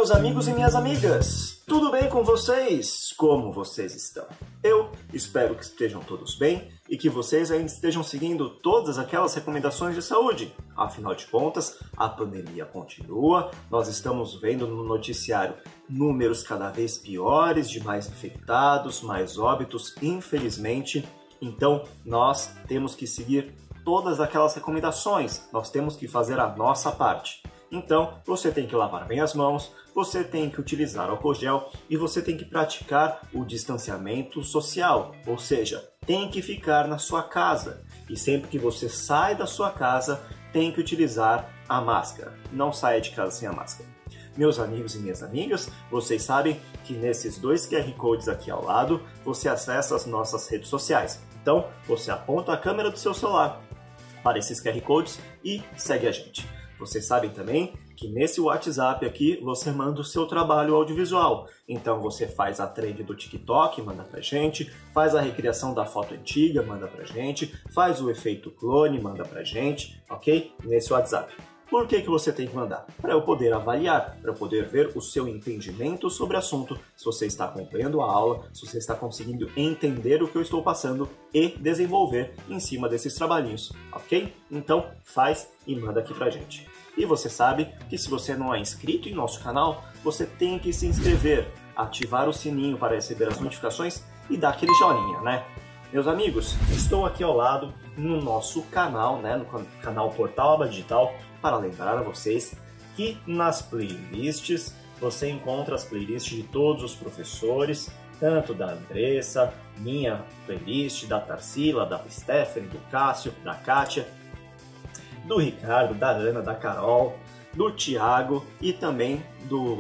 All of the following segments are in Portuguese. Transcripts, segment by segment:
meus amigos e minhas amigas! Tudo bem com vocês? Como vocês estão? Eu espero que estejam todos bem e que vocês ainda estejam seguindo todas aquelas recomendações de saúde. Afinal de contas, a pandemia continua, nós estamos vendo no noticiário números cada vez piores de mais infectados, mais óbitos, infelizmente. Então, nós temos que seguir todas aquelas recomendações, nós temos que fazer a nossa parte. Então, você tem que lavar bem as mãos, você tem que utilizar álcool gel e você tem que praticar o distanciamento social, ou seja, tem que ficar na sua casa. E sempre que você sai da sua casa, tem que utilizar a máscara. Não saia de casa sem a máscara. Meus amigos e minhas amigas, vocês sabem que nesses dois QR Codes aqui ao lado, você acessa as nossas redes sociais. Então, você aponta a câmera do seu celular para esses QR Codes e segue a gente. Vocês sabem também que nesse WhatsApp aqui você manda o seu trabalho audiovisual. Então você faz a trend do TikTok, manda pra gente, faz a recriação da foto antiga, manda pra gente, faz o efeito clone, manda pra gente, ok? Nesse WhatsApp. Por que você tem que mandar? Para eu poder avaliar, para eu poder ver o seu entendimento sobre o assunto, se você está acompanhando a aula, se você está conseguindo entender o que eu estou passando e desenvolver em cima desses trabalhinhos, ok? Então faz e manda aqui pra gente. E você sabe que se você não é inscrito em nosso canal, você tem que se inscrever, ativar o sininho para receber as notificações e dar aquele joinha, né? Meus amigos, estou aqui ao lado no nosso canal, né, no canal Portal Aba Digital, para lembrar a vocês que nas playlists você encontra as playlists de todos os professores, tanto da Andressa, minha playlist, da Tarsila, da Stephanie, do Cássio, da Kátia, do Ricardo, da Ana, da Carol, do Thiago e também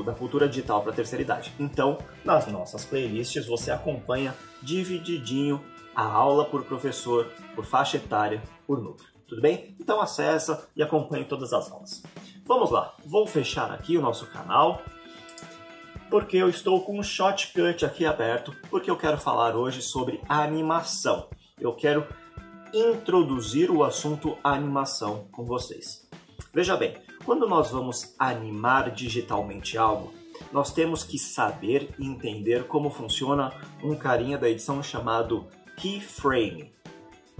da Cultura Digital para a Terceira Idade. Então, nas nossas playlists você acompanha divididinho a aula por professor, por faixa etária, por núcleo. Tudo bem? Então acessa e acompanhe todas as aulas. Vamos lá, vou fechar aqui o nosso canal, porque eu estou com um shortcut aqui aberto, porque eu quero falar hoje sobre animação. Eu quero introduzir o assunto animação com vocês. Veja bem, quando nós vamos animar digitalmente algo, nós temos que saber e entender como funciona um carinha da edição chamado keyframe.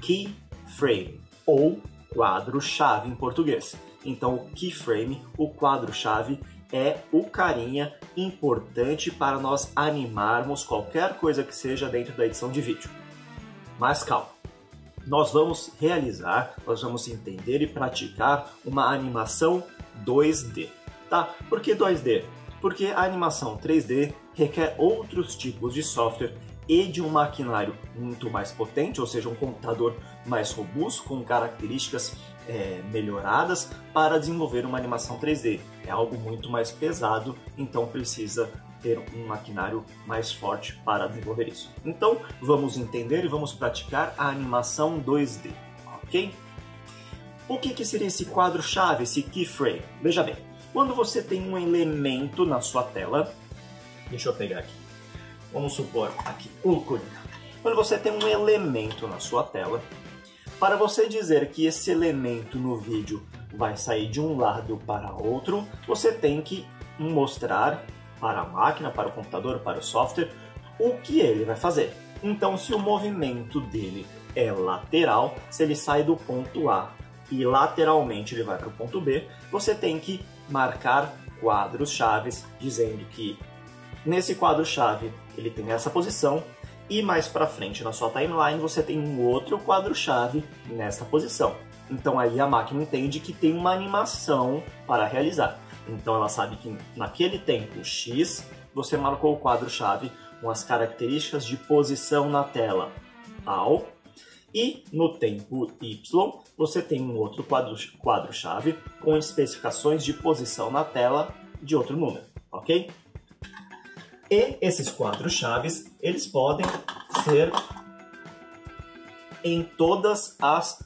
Keyframe, ou quadro-chave em português. Então, o keyframe, o quadro-chave, é o carinha importante para nós animarmos qualquer coisa que seja dentro da edição de vídeo. Mas calma, nós vamos entender e praticar uma animação 2D, tá? Por que 2D? Porque a animação 3D requer outros tipos de software e de um maquinário muito mais potente, ou seja, um computador mais robusto, com características melhoradas para desenvolver uma animação 3D. É algo muito mais pesado, então precisa ter um maquinário mais forte para desenvolver isso. Então, vamos entender e vamos praticar a animação 2D, ok? O que seria esse quadro-chave, esse keyframe? Veja bem, quando você tem um elemento na sua tela, deixa eu pegar aqui, vamos supor aqui, quando você tem um elemento na sua tela, para você dizer que esse elemento no vídeo vai sair de um lado para outro, você tem que mostrar para a máquina, para o computador, para o software, o que ele vai fazer. Então, se o movimento dele é lateral, se ele sai do ponto A e lateralmente ele vai para o ponto B, você tem que marcar quadros-chave dizendo que nesse quadro-chave ele tem essa posição e mais para frente na sua timeline você tem um outro quadro-chave nessa posição. Então aí a máquina entende que tem uma animação para realizar. Então ela sabe que naquele tempo X você marcou o quadro-chave com as características de posição na tela tal, e no tempo Y você tem um outro quadro-chave com especificações de posição na tela de outro número, ok? E esses quadros-chaves, eles podem ser em todas as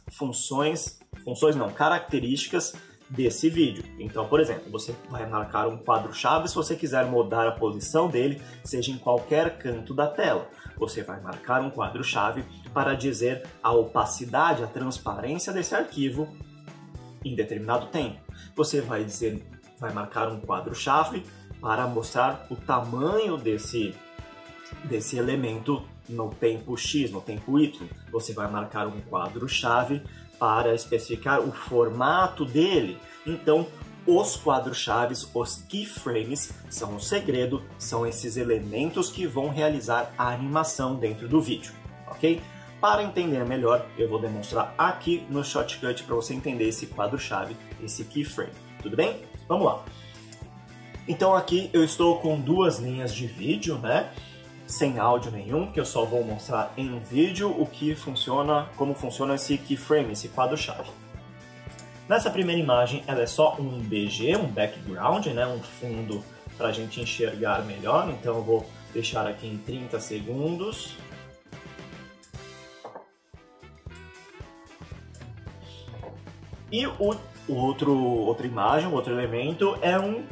características desse vídeo. Então, por exemplo, você vai marcar um quadro-chave se você quiser mudar a posição dele, seja em qualquer canto da tela. Você vai marcar um quadro-chave para dizer a opacidade, a transparência desse arquivo em determinado tempo. Você vai marcar um quadro-chave para mostrar o tamanho desse elemento no tempo X, no tempo Y. Você vai marcar um quadro-chave para especificar o formato dele. Então, os quadros-chaves, os keyframes, são o segredo, são esses elementos que vão realizar a animação dentro do vídeo, ok? Para entender melhor, eu vou demonstrar aqui no Shotcut para você entender esse quadro-chave, esse keyframe, tudo bem? Vamos lá! Então aqui eu estou com duas linhas de vídeo, né? Sem áudio nenhum, que eu só vou mostrar em vídeo o que funciona, como funciona esse keyframe, esse quadro-chave. Nessa primeira imagem, ela é só um BG, um background, né? Um fundo para a gente enxergar melhor. Então eu vou deixar aqui em 30 segundos. E outra imagem, outro elemento é um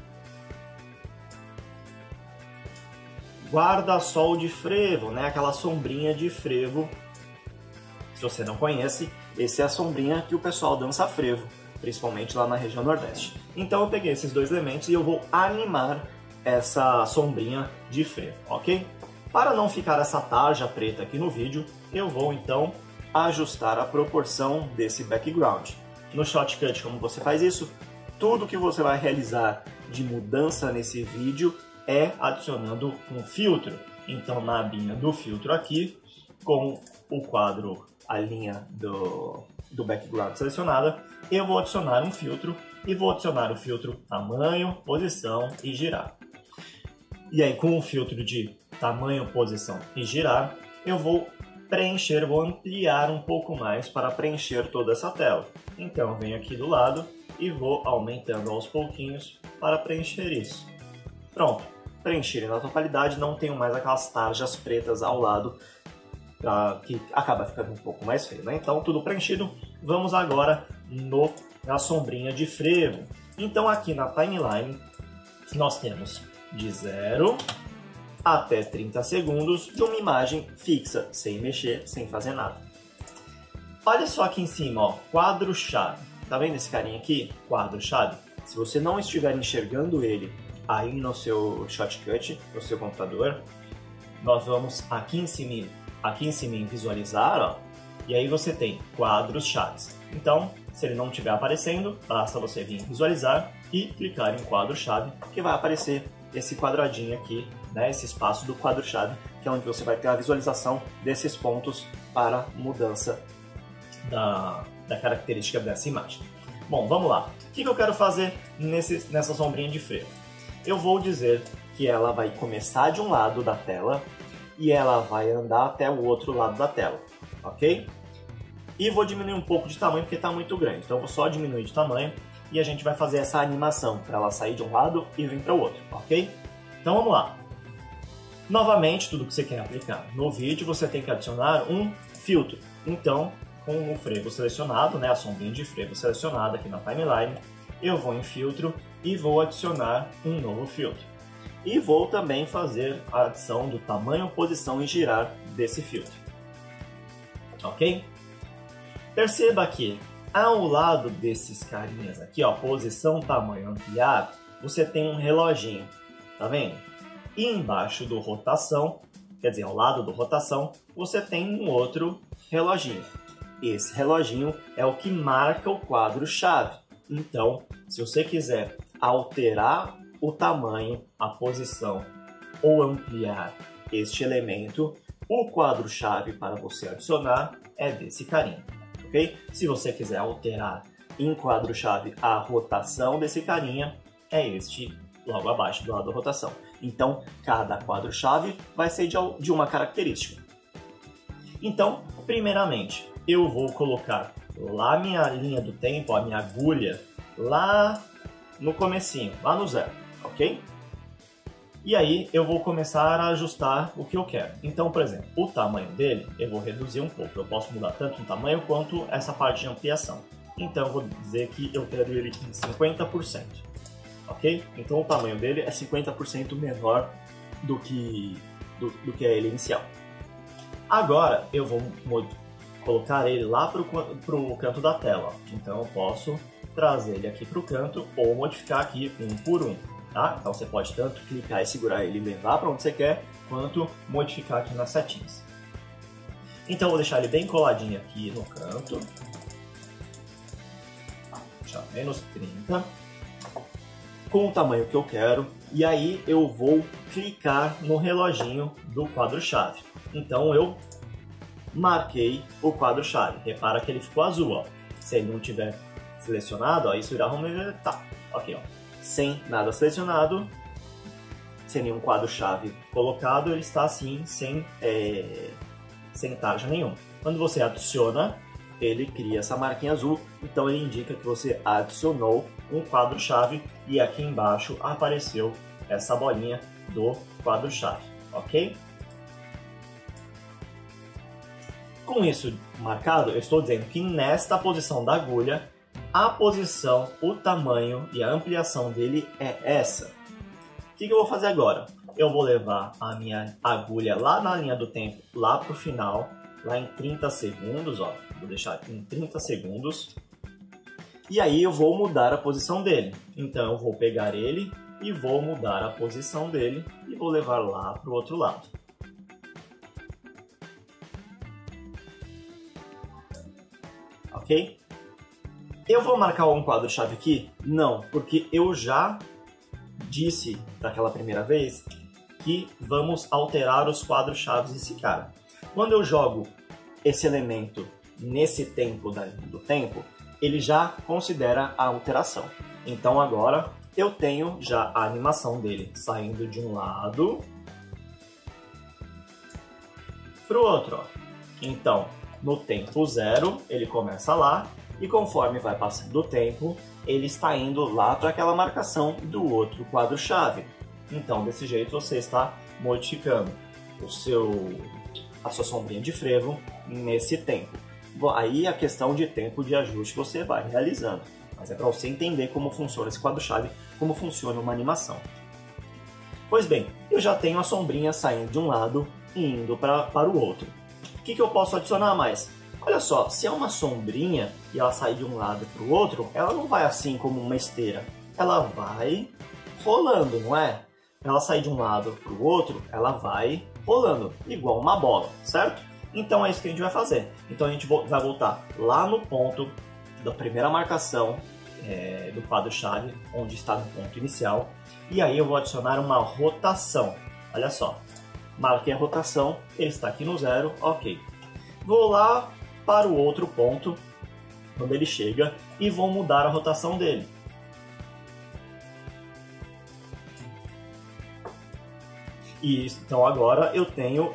guarda-sol de frevo, né? Aquela sombrinha de frevo. Se você não conhece, essa é a sombrinha que o pessoal dança frevo, principalmente lá na região Nordeste. Então eu peguei esses dois elementos e eu vou animar essa sombrinha de frevo, ok? Para não ficar essa tarja preta aqui no vídeo, eu vou então ajustar a proporção desse background. No Shotcut, como você faz isso? Tudo que você vai realizar de mudança nesse vídeo é adicionando um filtro. Então, na abinha do filtro aqui, com o quadro, a linha do background selecionada, eu vou adicionar um filtro e vou adicionar o filtro tamanho, posição e girar. E aí, com o filtro de tamanho, posição e girar, eu vou preencher, vou ampliar um pouco mais para preencher toda essa tela. Então, eu venho aqui do lado e vou aumentando aos pouquinhos para preencher isso. Pronto, preencher na totalidade, não tenho mais aquelas tarjas pretas ao lado, que acaba ficando um pouco mais feio, né? Então, tudo preenchido. Vamos agora na sombrinha de frevo. Então, aqui na timeline, nós temos de 0 até 30 segundos de uma imagem fixa, sem mexer, sem fazer nada. Olha só aqui em cima, ó, quadro-chave. Tá vendo esse carinha aqui? Quadro-chave. Se você não estiver enxergando ele aí no seu Shotcut, no seu computador, nós vamos aqui em cima em visualizar, ó, e aí você tem quadros-chaves. Então, se ele não estiver aparecendo, basta você vir em visualizar e clicar em quadro-chave, que vai aparecer esse quadradinho aqui, né, esse espaço do quadro-chave, que é onde você vai ter a visualização desses pontos para mudança da característica dessa imagem. Bom, vamos lá. O que eu quero fazer nessa sombrinha de frevo? Eu vou dizer que ela vai começar de um lado da tela e ela vai andar até o outro lado da tela, ok? E vou diminuir um pouco de tamanho porque está muito grande, então eu vou só diminuir de tamanho e a gente vai fazer essa animação para ela sair de um lado e vir para o outro, ok? Então vamos lá. Novamente, tudo que você quer aplicar no vídeo, você tem que adicionar um filtro. Então, com o frevo selecionado, né, a sombrinha de frevo selecionada aqui na timeline, eu vou em filtro e vou adicionar um novo filtro. E vou também fazer a adição do tamanho, posição e girar desse filtro. Ok? Perceba que ao lado desses carinhas aqui, ó, posição, tamanho, ampliar, você tem um reloginho, tá vendo? E embaixo do rotação, quer dizer, ao lado do rotação, você tem um outro reloginho. Esse reloginho é o que marca o quadro-chave. Então, se você quiser alterar o tamanho, a posição ou ampliar este elemento, o quadro-chave para você adicionar é desse carinha, ok? Se você quiser alterar em quadro-chave a rotação desse carinha, é este logo abaixo do lado da rotação. Então, cada quadro-chave vai ser de uma característica. Então, primeiramente, eu vou colocar lá a minha linha do tempo, a minha agulha, lá no comecinho, lá no 0, ok? E aí eu vou começar a ajustar o que eu quero. Então, por exemplo, o tamanho dele eu vou reduzir um pouco. Eu posso mudar tanto o tamanho quanto essa parte de ampliação. Então eu vou dizer que eu quero ele em 50%, ok? Então o tamanho dele é 50% menor do que é ele inicial. Agora eu vou colocar ele lá para o canto da tela. Então eu posso trazer ele aqui para o canto ou modificar aqui um por um. tá? Então você pode tanto clicar e segurar ele e levar para onde você quer, quanto modificar aqui nas setinhas. Então eu vou deixar ele bem coladinho aqui no canto. Já menos 30. Com o tamanho que eu quero. E aí eu vou clicar no reloginho do quadro-chave. Então eu marquei o quadro-chave. Repara que ele ficou azul, ó. Se ele não tiver selecionado, ó, isso irá tá, ok, ó. Sem nada selecionado, sem nenhum quadro-chave colocado, ele está assim, sem tarja nenhuma. Quando você adiciona, ele cria essa marquinha azul, então ele indica que você adicionou um quadro-chave e aqui embaixo apareceu essa bolinha do quadro-chave, ok? Com isso marcado, eu estou dizendo que nesta posição da agulha, a posição, o tamanho e a ampliação dele é essa. O que eu vou fazer agora? Eu vou levar a minha agulha lá na linha do tempo, lá para o final, lá em 30 segundos, ó. Vou deixar aqui em 30 segundos. E aí eu vou mudar a posição dele. Então eu vou pegar ele e vou mudar a posição dele e vou levar lá para o outro lado. Ok? Eu vou marcar um quadro-chave aqui? Não, porque eu já disse daquela primeira vez que vamos alterar os quadros-chaves desse cara. Quando eu jogo esse elemento nesse tempo do tempo, ele já considera a alteração. Então agora eu tenho já a animação dele saindo de um lado para o outro. Ó. Então, no tempo 0, ele começa lá, e conforme vai passando o tempo, ele está indo lá para aquela marcação do outro quadro-chave. Então, desse jeito, você está modificando a sua sombrinha de frevo nesse tempo. Bom, aí a questão de tempo de ajuste você vai realizando. Mas é para você entender como funciona esse quadro-chave, como funciona uma animação. Pois bem, eu já tenho a sombrinha saindo de um lado e indo para o outro. O que eu posso adicionar mais? Olha só, se é uma sombrinha e ela sai de um lado para o outro, ela não vai assim como uma esteira. Ela vai rolando, não é? Ela sai de um lado para o outro, ela vai rolando, igual uma bola, certo? Então é isso que a gente vai fazer. Então a gente vai voltar lá no ponto da primeira marcação do quadro-chave, onde está no ponto inicial. E aí eu vou adicionar uma rotação. Olha só, marquei a rotação, ele está aqui no 0, ok. Vou lá para o outro ponto, quando ele chega, e vou mudar a rotação dele. E então agora eu tenho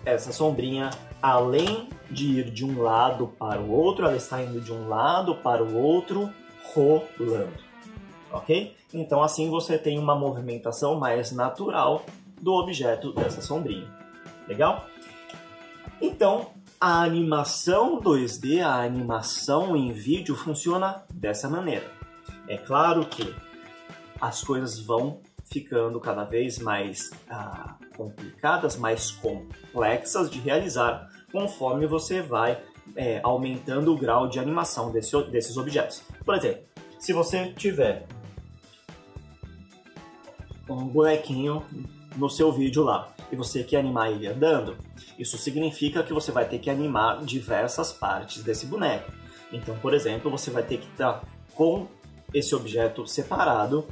essa sombrinha, além de ir de um lado para o outro, ela está indo de um lado para o outro, rolando. Ok? Então assim você tem uma movimentação mais natural do objeto dessa sombrinha. Legal? Então, a animação 2D, a animação em vídeo funciona dessa maneira. É claro que as coisas vão ficando cada vez mais complicadas, mais complexas de realizar, conforme você vai aumentando o grau de animação desses objetos. Por exemplo, se você tiver um bonequinho no seu vídeo lá, e você quer animar ele andando, isso significa que você vai ter que animar diversas partes desse boneco. Então, por exemplo, você vai ter que estar com esse objeto separado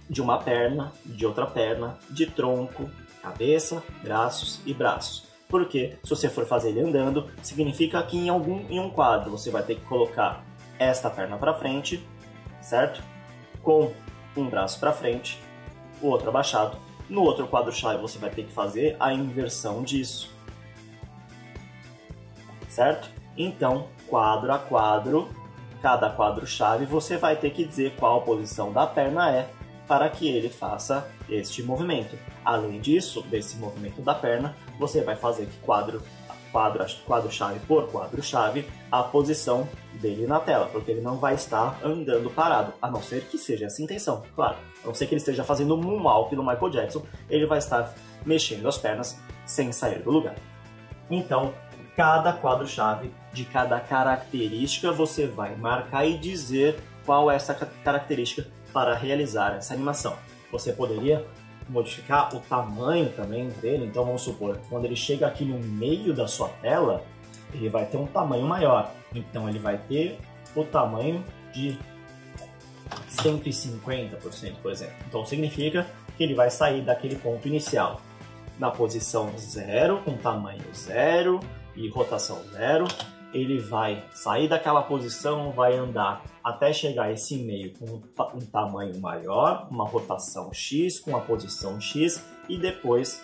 de uma perna, de outra perna, de tronco, cabeça, braços e braços. Porque se você for fazer ele andando, significa que em um quadro você vai ter que colocar esta perna para frente, certo? Com um braço para frente, o outro abaixado. No outro quadro-chave você vai ter que fazer a inversão disso, certo? Então, quadro a quadro, cada quadro-chave, você vai ter que dizer qual a posição da perna é para que ele faça este movimento. Além disso, desse movimento da perna, você vai fazer que quadro-chave por quadro-chave a posição dele na tela, porque ele não vai estar andando parado, a não ser que seja essa a intenção, claro. A não ser que ele esteja fazendo um moonwalk do Michael Jackson, ele vai estar mexendo as pernas sem sair do lugar. Então, cada quadro-chave de cada característica você vai marcar e dizer qual é essa característica para realizar essa animação. Você poderia modificar o tamanho também dele, então vamos supor, quando ele chega aqui no meio da sua tela, ele vai ter um tamanho maior, então ele vai ter o tamanho de 150%, por exemplo. Então significa que ele vai sair daquele ponto inicial na posição 0, com tamanho 0 e rotação 0. Ele vai sair daquela posição, vai andar até chegar a esse meio com um tamanho maior, uma rotação X, com a posição X, e depois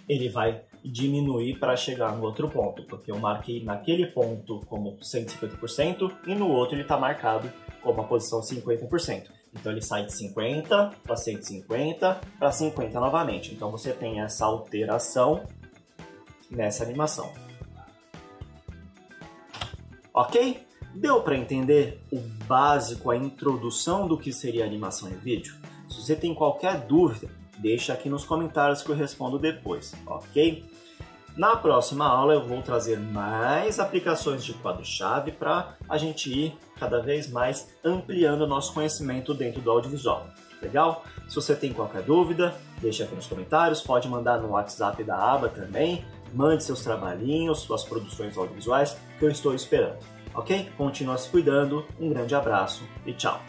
ele vai diminuir para chegar no outro ponto, porque eu marquei naquele ponto como 150% e no outro ele está marcado como a posição 50%. Então ele sai de 50 para 150 para 50 novamente. Então você tem essa alteração nessa animação. Ok? Deu para entender o básico, a introdução do que seria animação em vídeo? Se você tem qualquer dúvida, deixa aqui nos comentários que eu respondo depois, ok? Na próxima aula eu vou trazer mais aplicações de quadro-chave para a gente ir cada vez mais ampliando o nosso conhecimento dentro do audiovisual. Legal? Se você tem qualquer dúvida, deixa aqui nos comentários, pode mandar no WhatsApp da aba também, mande seus trabalhinhos, suas produções audiovisuais, que eu estou esperando. Ok? Continua se cuidando, um grande abraço e tchau!